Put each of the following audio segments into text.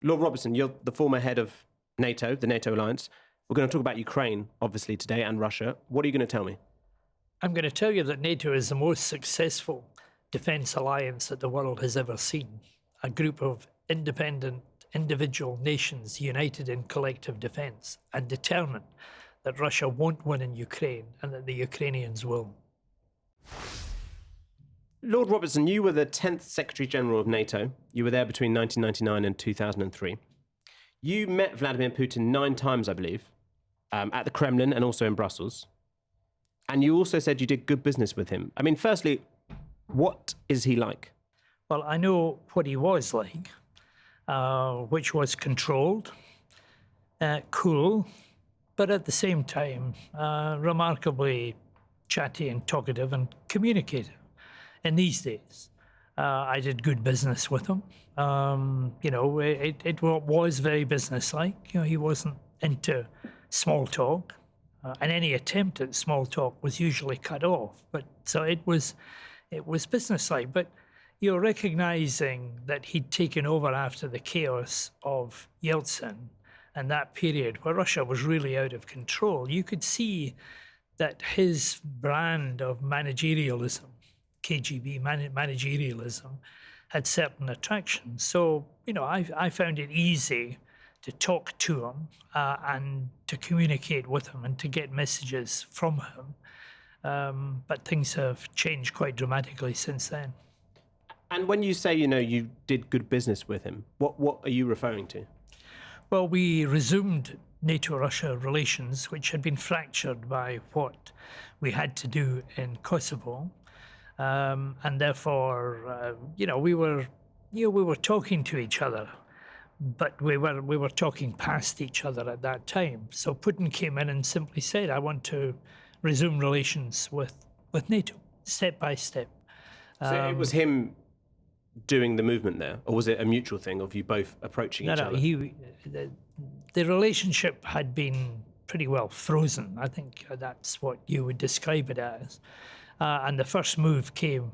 Lord Robertson, you're the former head of NATO, the NATO alliance. We're going to talk about Ukraine, obviously, today, and Russia. What are you going to tell me? I'm going to tell you that NATO is the most successful defence alliance that the world has ever seen. A group of independent, individual nations united in collective defence and determined that Russia won't win in Ukraine and that the Ukrainians will. Lord Robertson, you were the 10th Secretary General of NATO. You were there between 1999 and 2003. You met Vladimir Putin 9 times, I believe, at the Kremlin and also in Brussels. And you also said you did good business with him. I mean, firstly, what is he like? Well, I know what he was like, which was controlled, cool, but at the same time, remarkably chatty and talkative and communicative. In these days, I did good business with him. It was very businesslike. He wasn't into small talk, and any attempt at small talk was usually cut off. But so it was businesslike. But you're recognizing that he'd taken over after the chaos of Yeltsin and that period where Russia was really out of control. You could see that his brand of managerialism, KGB managerialism, had certain attractions. So, I found it easy to talk to him and to communicate with him and to get messages from him. But things have changed quite dramatically since then. And when you say, you did good business with him, what are you referring to? Well, we resumed NATO-Russia relations, which had been fractured by what we had to do in Kosovo. And therefore, we were talking to each other, but we were talking past each other at that time. So Putin came in and simply said, "I want to resume relations with NATO, step by step." So it was him doing the movement there, or was it a mutual thing of you both approaching each other? The relationship had been pretty well frozen. I think that's what you would describe it as. And the first move came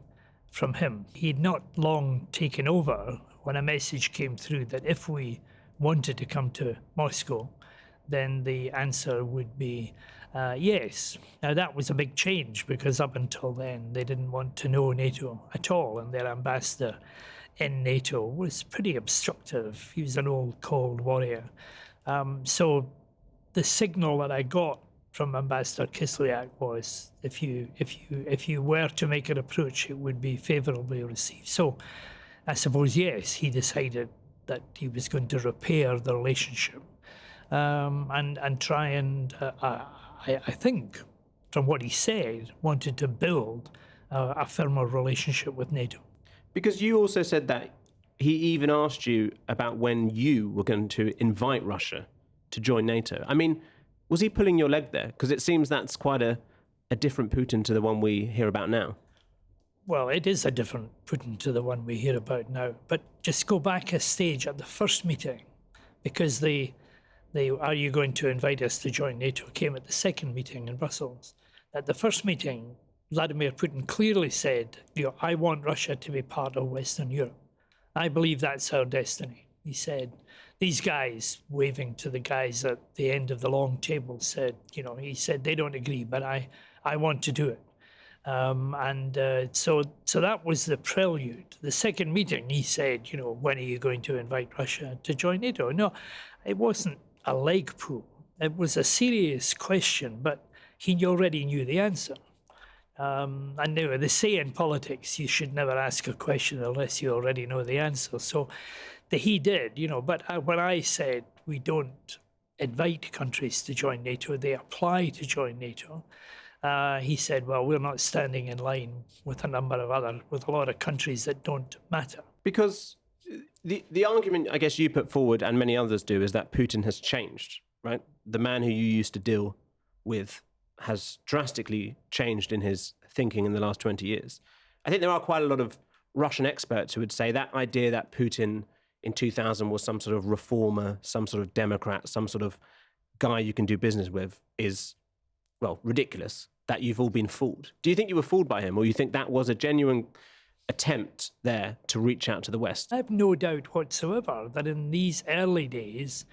from him. He'd not long taken over when a message came through that if we wanted to come to Moscow, then the answer would be yes. Now, that was a big change because up until then, they didn't want to know NATO at all, and their ambassador in NATO was pretty obstructive. He was an old Cold Warrior. So the signal that I got from Ambassador Kislyak was if you were to make an approach, it would be favourably received. So I suppose, yes, he decided that he was going to repair the relationship and try and, I think, from what he said, wanted to build a firmer relationship with NATO. Because you also said that he even asked you about when you were going to invite Russia to join NATO. I mean, was he pulling your leg there? Because it seems that's quite a different Putin to the one we hear about now. Well, it is a different Putin to the one we hear about now. But just go back a stage at the first meeting, because the "Are you going to invite us to join NATO?" came at the second meeting in Brussels. At the first meeting, Vladimir Putin clearly said, "I want Russia to be part of Western Europe. I believe that's our destiny." He said, these guys, waving to the guys at the end of the long table, said, he said, they don't agree, but I want to do it. So that was the prelude. The second meeting, he said, when are you going to invite Russia to join NATO? No, it wasn't a leg pull. It was a serious question, but he already knew the answer. And they say in politics, you should never ask a question unless you already know the answer. So he did, but when I said we don't invite countries to join NATO, they apply to join NATO, he said, well, we're not standing in line with a lot of countries that don't matter. Because the argument, I guess, you put forward and many others do is that Putin has changed, right? The man who you used to deal with has drastically changed in his thinking in the last 20 years. I think there are quite a lot of Russian experts who would say that idea that Putin in 2000 was some sort of reformer, some sort of Democrat, some sort of guy you can do business with is, well, ridiculous, that you've all been fooled. Do you think you were fooled by him, or you think that was a genuine attempt there to reach out to the West? I have no doubt whatsoever that in these early days,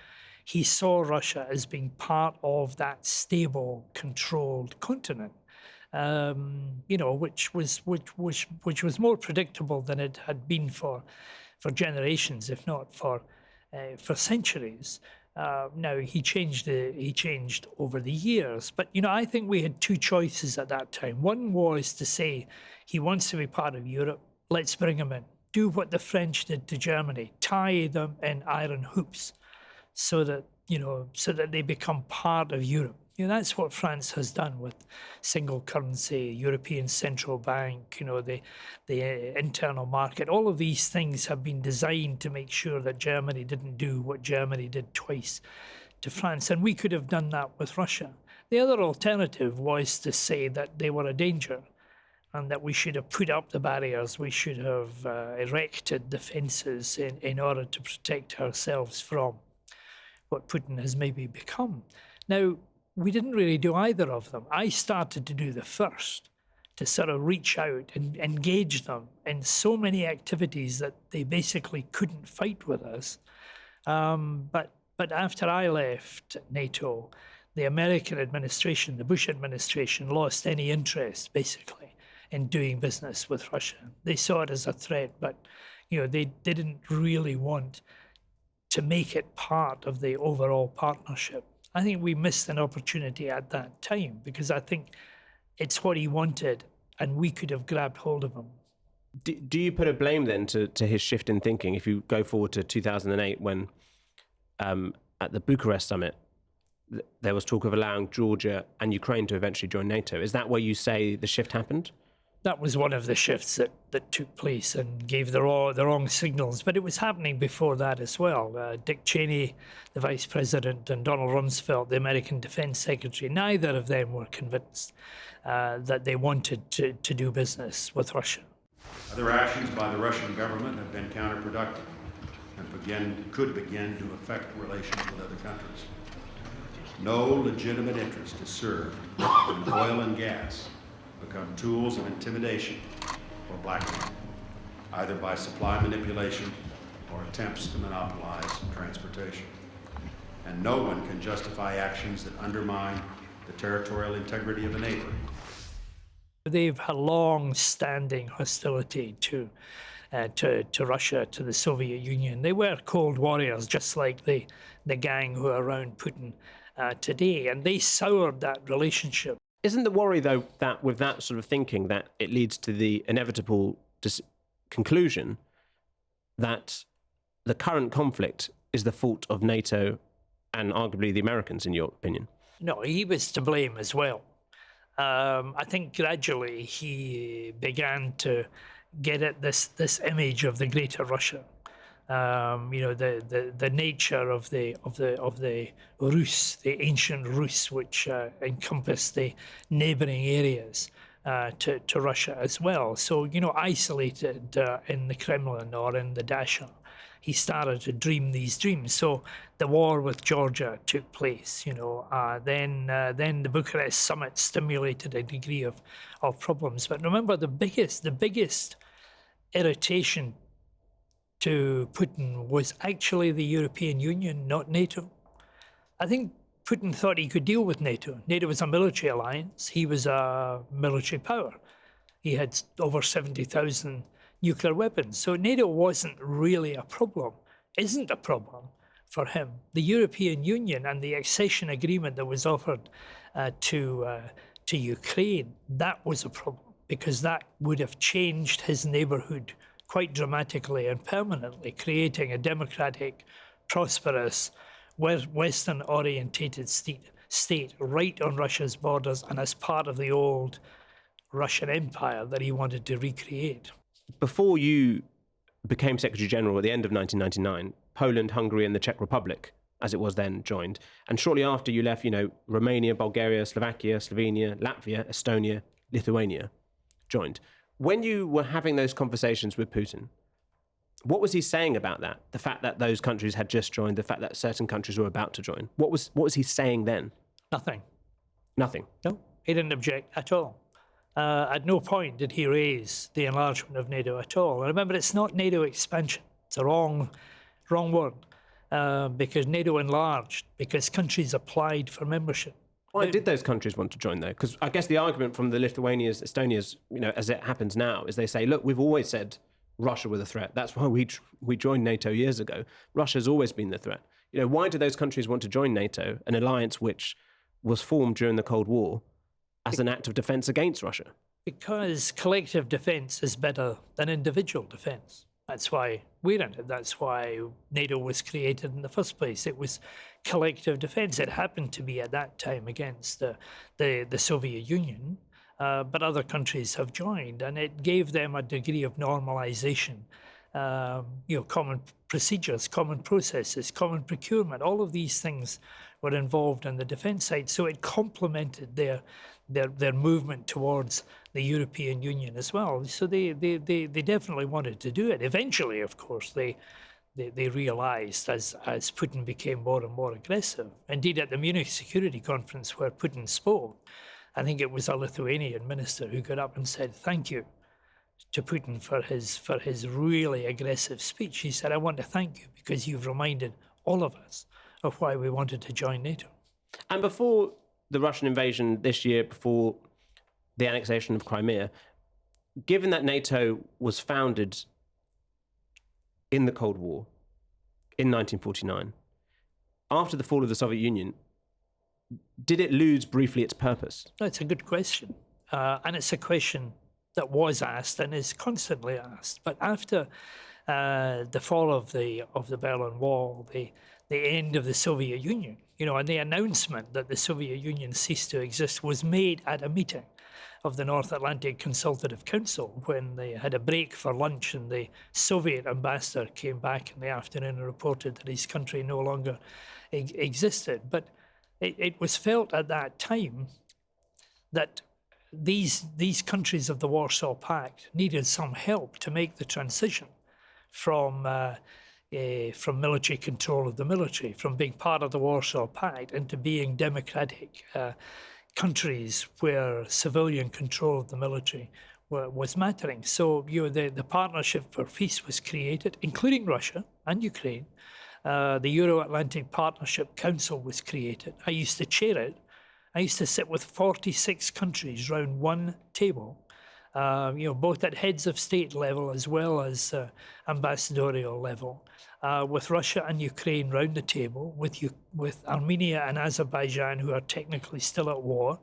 he saw Russia as being part of that stable, controlled continent, which was more predictable than it had been for generations, if not for centuries. Now he changed over the years, but I think we had two choices at that time. One was to say he wants to be part of Europe. Let's bring him in. Do what the French did to Germany: tie them in iron hoops, so that they become part of Europe. That's what France has done with single currency, European Central Bank, the internal market. All of these things have been designed to make sure that Germany didn't do what Germany did twice to France. And we could have done that with Russia. The other alternative was to say that they were a danger and that we should have put up the barriers, we should have erected the fences in order to protect ourselves from what Putin has maybe become. Now, we didn't really do either of them. I started to do the first, to sort of reach out and engage them in so many activities that they basically couldn't fight with us. But after I left NATO, the American administration, the Bush administration, lost any interest, basically, in doing business with Russia. They saw it as a threat, but they didn't really want to make it part of the overall partnership. I think we missed an opportunity at that time because I think it's what he wanted and we could have grabbed hold of him. Do you put a blame then to his shift in thinking? If you go forward to 2008 when at the Bucharest summit, there was talk of allowing Georgia and Ukraine to eventually join NATO. Is that where you say the shift happened? That was one of the shifts that took place and gave the wrong signals. But it was happening before that as well. Dick Cheney, the Vice President, and Donald Rumsfeld, the American Defense Secretary, neither of them were convinced that they wanted to do business with Russia. Other actions by the Russian government have been counterproductive and could begin to affect relations with other countries. No legitimate interest is served when oil and gas become tools of intimidation or blackmail, either by supply manipulation or attempts to monopolize transportation. And no one can justify actions that undermine the territorial integrity of a neighbor. They've had long-standing hostility to Russia, to the Soviet Union. They were cold warriors, just like the gang who are around Putin today, and they soured that relationship. Isn't the worry, though, that with that sort of thinking, that it leads to the inevitable conclusion that the current conflict is the fault of NATO and arguably the Americans, in your opinion? No, he was to blame as well. I think gradually he began to get at this image of the greater Russia. The nature of the Rus, the ancient Rus, which encompassed the neighboring areas to Russia as well. So, isolated in the Kremlin or in the Dasha, he started to dream these dreams. So the war with Georgia took place, then the Bucharest summit stimulated a degree of problems. But remember, the biggest irritation to Putin was actually the European Union, not NATO. I think Putin thought he could deal with NATO. NATO was a military alliance. He was a military power. He had over 70,000 nuclear weapons. So NATO wasn't really a problem, isn't a problem for him. The European Union and the accession agreement that was offered to Ukraine, that was a problem because that would have changed his neighborhood quite dramatically and permanently, creating a democratic, prosperous, Western-orientated state right on Russia's borders and as part of the old Russian Empire that he wanted to recreate. Before you became Secretary General at the end of 1999, Poland, Hungary, and the Czech Republic, as it was then, joined. And shortly after you left, Romania, Bulgaria, Slovakia, Slovenia, Latvia, Estonia, Lithuania joined. When you were having those conversations with Putin, what was he saying about that? The fact that those countries had just joined, the fact that certain countries were about to join. What was he saying then? Nothing. Nothing? No, he didn't object at all. At no point did he raise the enlargement of NATO at all. And remember, it's not NATO expansion. It's a wrong word, because NATO enlarged, because countries applied for membership. Why did those countries want to join, though? Because I guess the argument from the Lithuanias, Estonias, as it happens now, is they say, look, we've always said Russia was a threat. That's why we joined NATO years ago. Russia's always been the threat. Why do those countries want to join NATO, an alliance which was formed during the Cold War as an act of defence against Russia? Because collective defence is better than individual defence. That's why we're in it. That's why NATO was created in the first place. It was collective defence. It happened to be at that time against the Soviet Union, but other countries have joined, and it gave them a degree of normalisation. Common procedures, common processes, common procurement. All of these things were involved on the defence side, so it complemented their movement towards the European Union as well. So they definitely wanted to do it. Eventually, of course, they realised as Putin became more and more aggressive. Indeed, at the Munich Security Conference where Putin spoke, I think it was a Lithuanian minister who got up and said thank you to Putin for his really aggressive speech. He said, I want to thank you because you've reminded all of us of why we wanted to join NATO. And before the Russian invasion this year, before the annexation of Crimea, given that NATO was founded in the Cold War in 1949, after the fall of the Soviet Union, did it lose briefly its purpose? That's a good question. And it's a question that was asked and is constantly asked. But after the fall of the Berlin Wall, the end of the Soviet Union, and the announcement that the Soviet Union ceased to exist was made at a meeting of the North Atlantic Consultative Council when they had a break for lunch, and the Soviet ambassador came back in the afternoon and reported that his country no longer existed. But it was felt at that time that these countries of the Warsaw Pact needed some help to make the transition from military control of the military, from being part of the Warsaw Pact into being democratic countries where civilian control of the military was mattering. So the Partnership for Peace was created, including Russia and Ukraine. The Euro-Atlantic Partnership Council was created. I used to chair it. I used to sit with 46 countries round one table, both at heads of state level as well as ambassadorial level, with Russia and Ukraine round the table, with Armenia and Azerbaijan, who are technically still at war.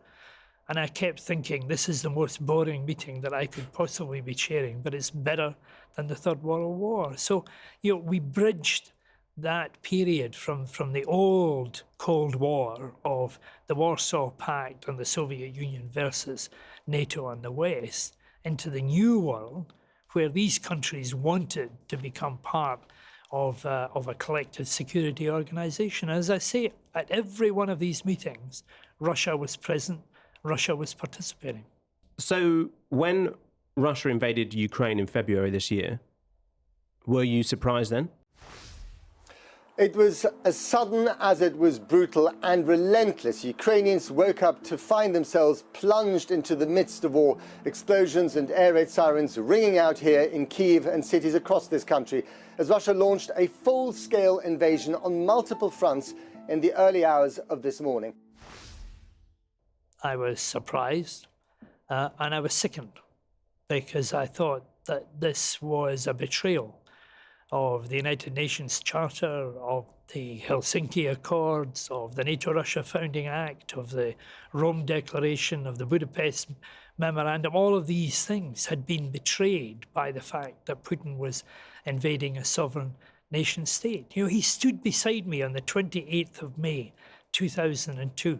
And I kept thinking, this is the most boring meeting that I could possibly be chairing, but it's better than the Third World War. So, we bridged that period from the old Cold War of the Warsaw Pact and the Soviet Union versus NATO and the West into the new world where these countries wanted to become part of a collective security organization. As I say, at every one of these meetings, Russia was present, Russia was participating. So when Russia invaded Ukraine in February this year, were you surprised then? It was as sudden as it was brutal and relentless. Ukrainians woke up to find themselves plunged into the midst of war. Explosions and air raid sirens ringing out here in Kyiv and cities across this country as Russia launched a full-scale invasion on multiple fronts in the early hours of this morning. I was surprised and I was sickened because I thought that this was a betrayal of the United Nations Charter, of the Helsinki Accords, of the Nato-Russia Founding Act, of the Rome Declaration, of the Budapest Memorandum. All of these things had been betrayed by the fact that Putin was invading a sovereign nation state. He stood beside me on the 28th of May, 2002,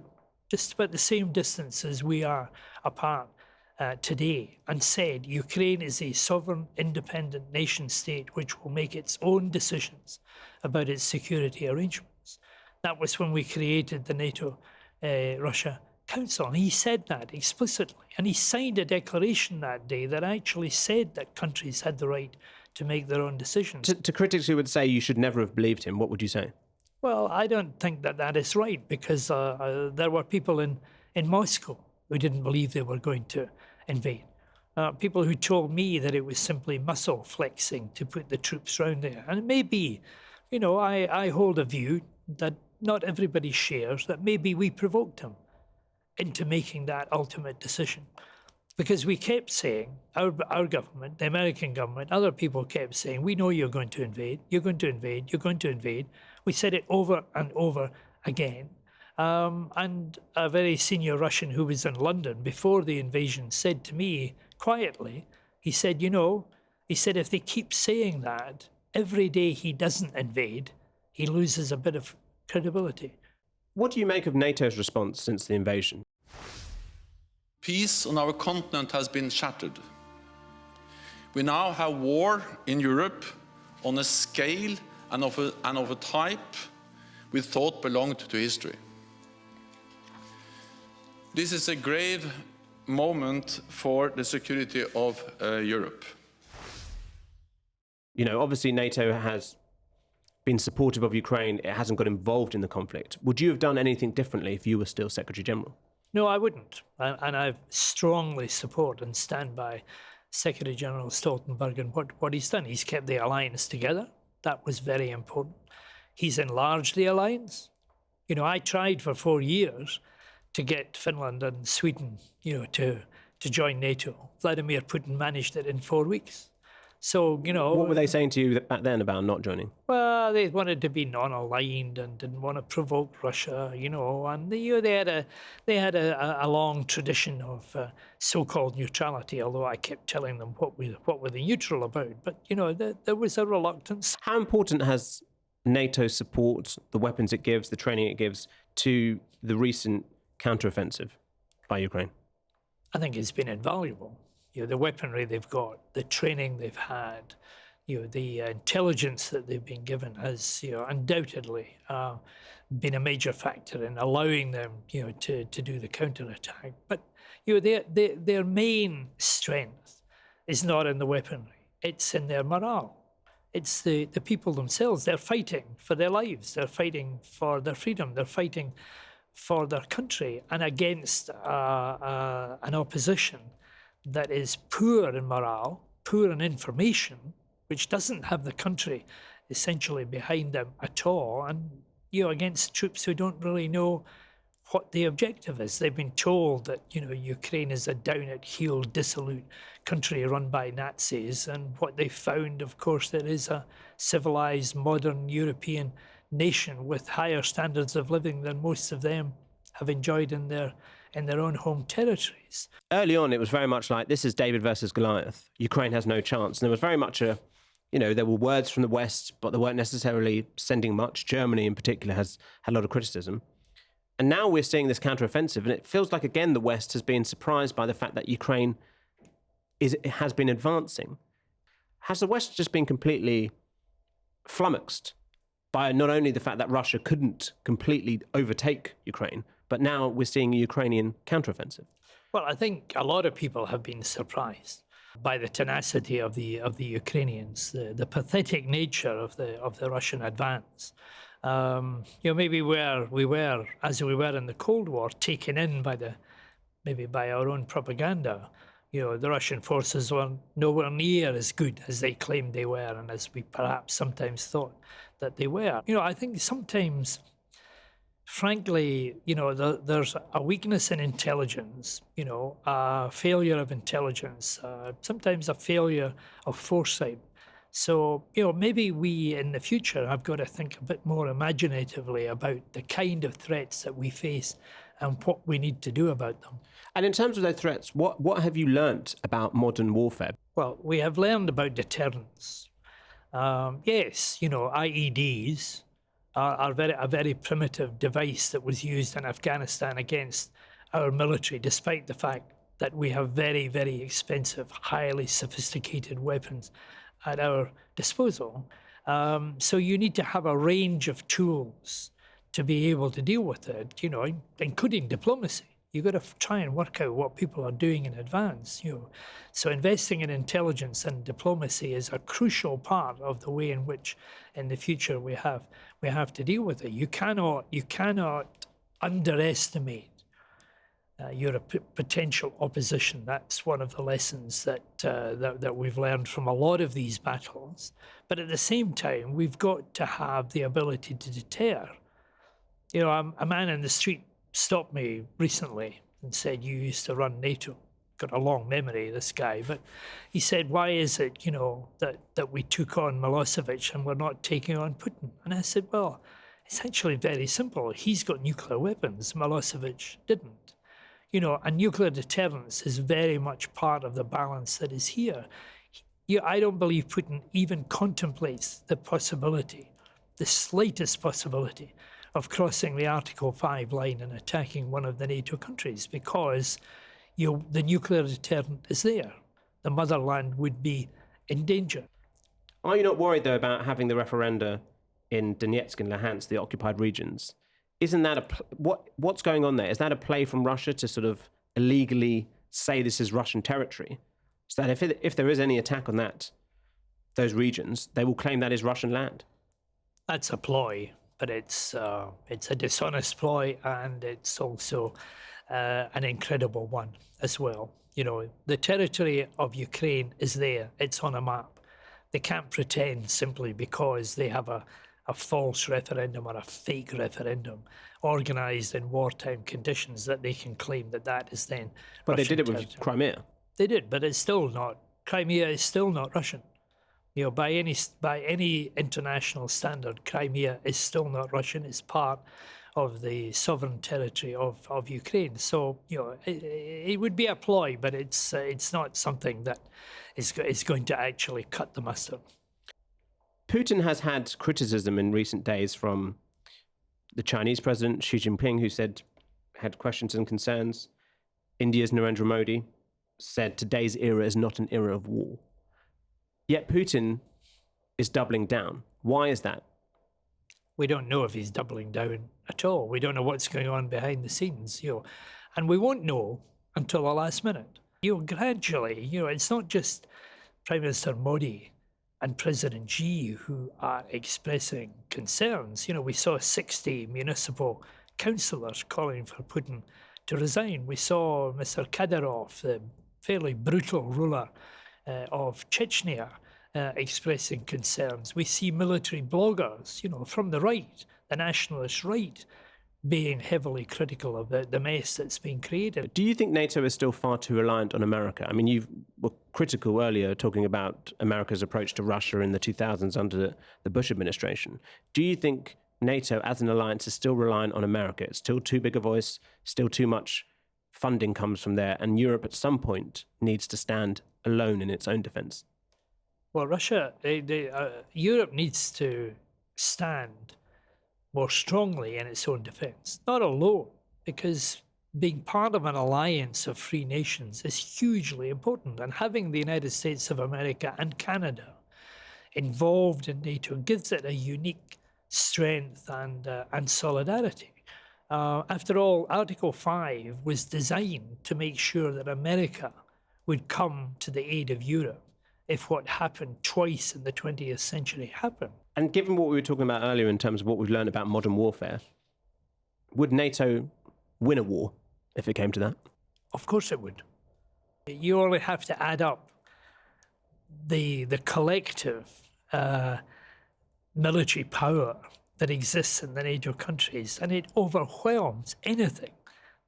just about the same distance as we are apart today, and said Ukraine is a sovereign, independent nation state which will make its own decisions about its security arrangements. That was when we created the NATO-Russia Council. And he said that explicitly. And he signed a declaration that day that actually said that countries had the right to make their own decisions. To critics who would say you should never have believed him, what would you say? Well, I don't think that is right, because there were people in Moscow who didn't believe they were going to invade. People who told me that it was simply muscle flexing to put the troops round there. And it may be, I hold a view that not everybody shares, that maybe we provoked him into making that ultimate decision. Because we kept saying, our government, the American government, other people kept saying, we know you're going to invade, you're going to invade, you're going to invade. We said it over and over again. And a very senior Russian who was in London before the invasion said to me quietly, he said, if they keep saying that, every day he doesn't invade, he loses a bit of credibility. What do you make of NATO's response since the invasion? Peace on our continent has been shattered. We now have war in Europe on a scale and of a type we thought belonged to history. This is a grave moment for the security of Europe. Obviously NATO has been supportive of Ukraine. It hasn't got involved in the conflict. Would you have done anything differently if you were still Secretary General? No, I wouldn't. And I strongly support and stand by Secretary General Stoltenberg and what he's done. He's kept the alliance together. That was very important. He's enlarged the alliance. I tried for 4 years to get Finland and Sweden, to join NATO. Vladimir Putin managed it in 4 weeks. So, What were they saying to you back then about not joining? Well, they wanted to be non-aligned and didn't want to provoke Russia, and they had a long tradition of so-called neutrality, although I kept telling them what were they neutral about. But, there was a reluctance. How important has NATO support, the weapons it gives, the training it gives, to the recent counteroffensive by Ukraine? I think it's been invaluable. The weaponry they've got, the training they've had, the intelligence that they've been given has, undoubtedly been a major factor in allowing them, to do the counterattack. But, their main strength is not in the weaponry. It's in their morale. It's the people themselves. They're fighting for their lives. They're fighting for their freedom. They're fighting for their country and against an opposition that is poor in morale, poor in information, which doesn't have the country essentially behind them at all, and against troops who don't really know what the objective is. They've been told that Ukraine is a down-at-heel, dissolute country run by Nazis, and what they found, of course, there is a civilized, modern European nation with higher standards of living than most of them have enjoyed in their own home territories. Early on, it was very much like, this is David versus Goliath. Ukraine has no chance. And there was very much there were words from the West, but they weren't necessarily sending much. Germany in particular had a lot of criticism. And now we're seeing this counteroffensive, and it feels like, again, the West has been surprised by the fact that Ukraine has been advancing. Has the West just been completely flummoxed by not only the fact that Russia couldn't completely overtake Ukraine, but now we're seeing a Ukrainian counteroffensive? Well, I think a lot of people have been surprised by the tenacity of the Ukrainians, the pathetic nature of the Russian advance. Maybe we were, as we were in the Cold War, taken in by our own propaganda. The Russian forces were nowhere near as good as they claimed they were, and as we perhaps sometimes thought that they were. I think sometimes, frankly, there's a weakness in intelligence, a failure of intelligence, sometimes a failure of foresight. So, maybe we in the future have got to think a bit more imaginatively about the kind of threats that we face and what we need to do about them. And in terms of those threats, what have you learnt about modern warfare? Well, we have learned about deterrence. Yes, IEDs are a very primitive device that was used in Afghanistan against our military, despite the fact that we have very, very expensive, highly sophisticated weapons at our disposal. So you need to have a range of tools to be able to deal with it, including diplomacy. You've got to try and work out what people are doing in advance. So investing in intelligence and diplomacy is a crucial part of the way in which, in the future, we have to deal with it. You cannot underestimate you're a potential opposition. That's one of the lessons that we've learned from a lot of these battles. But at the same time, we've got to have the ability to deter. You know, a man in the street stopped me recently and said, "You used to run NATO." Got a long memory, this guy, but he said, "Why is it, you know, that we took on Milosevic and we're not taking on Putin?" And I said, "Well, it's actually very simple. He's got nuclear weapons. Milosevic didn't. You know, and nuclear deterrence is very much part of the balance that is here. I don't believe Putin even contemplates the possibility, the slightest possibility, of crossing the Article 5 line and attacking one of the NATO countries, because the nuclear deterrent is there. The motherland would be in danger." Are you not worried, though, about having the referenda in Donetsk and Luhansk, the occupied regions? Isn't that what's going on there? Is that a play from Russia to sort of illegally say this is Russian territory, so that if there is any attack on those regions, they will claim that is Russian land? That's a ploy, but it's a dishonest ploy, and it's also an incredible one as well. You know, the territory of Ukraine is there. It's on a map. They can't pretend simply because they have a false referendum or a fake referendum organised in wartime conditions that they can claim that is then But Russian they did it with territory. Crimea. They did, but it's still not. Crimea is still not Russian. You know, by any international standard, Crimea is still not Russian. It's part of the sovereign territory of Ukraine. So, you know, it would be a ploy, but it's not something that is going to actually cut the mustard. Putin has had criticism in recent days from the Chinese president, Xi Jinping, who had questions and concerns. India's Narendra Modi said today's era is not an era of war. Yet Putin is doubling down. Why is that? We don't know if he's doubling down at all. We don't know what's going on behind the scenes, you know, and we won't know until the last minute. You know, gradually, you know, it's not just Prime Minister Modi and President Xi who are expressing concerns. You know, we saw 60 municipal councillors calling for Putin to resign. We saw Mr. Kadyrov, the fairly brutal ruler of Chechnya, expressing concerns. We see military bloggers, you know, from the right, the nationalist right, being heavily critical of the mess that's been created. Do you think NATO is still far too reliant on America? I mean, you were critical earlier talking about America's approach to Russia in the 2000s under the Bush administration. Do you think NATO as an alliance is still reliant on America? It's still too big a voice, still too much funding comes from there, and Europe at some point needs to stand alone in its own defense? Well, Europe needs to stand more strongly in its own defense, not alone, because being part of an alliance of free nations is hugely important, and having the United States of America and Canada involved in NATO gives it a unique strength and solidarity. After all, Article 5 was designed to make sure that America would come to the aid of Europe if what happened twice in the 20th century happened. And given what we were talking about earlier in terms of what we've learned about modern warfare, would NATO win a war if it came to that? Of course it would. You only have to add up the collective military power that exists in the NATO countries, and it overwhelms anything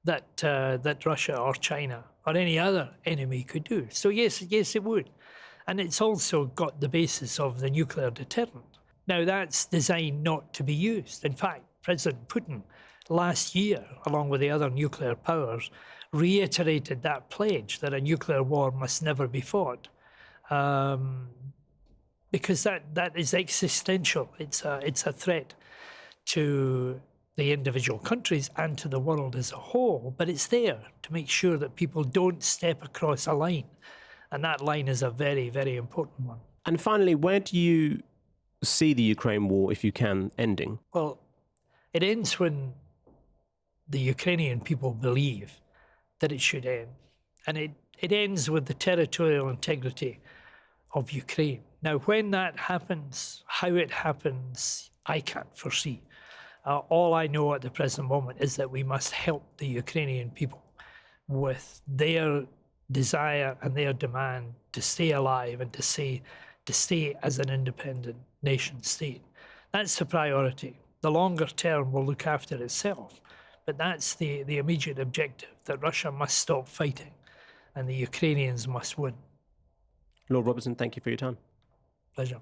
that Russia or China or any other enemy could do. So yes, it would. And it's also got the basis of the nuclear deterrent. Now, that's designed not to be used. In fact, President Putin last year, along with the other nuclear powers, reiterated that pledge that a nuclear war must never be fought, because that is existential. It's a threat to the individual countries and to the world as a whole, but it's there to make sure that people don't step across a line. And that line is a very, very important one. And finally, where do you see the Ukraine war, if you can, ending? Well, it ends when the Ukrainian people believe that it should end. And it ends with the territorial integrity of Ukraine. Now, when that happens, how it happens, I can't foresee. All I know at the present moment is that we must help the Ukrainian people with their desire and their demand to stay alive and to stay as an independent nation state. That's the priority. The longer term will look after itself, but that's the immediate objective, that Russia must stop fighting and the Ukrainians must win. Lord Robertson, thank you for your time. Pleasure.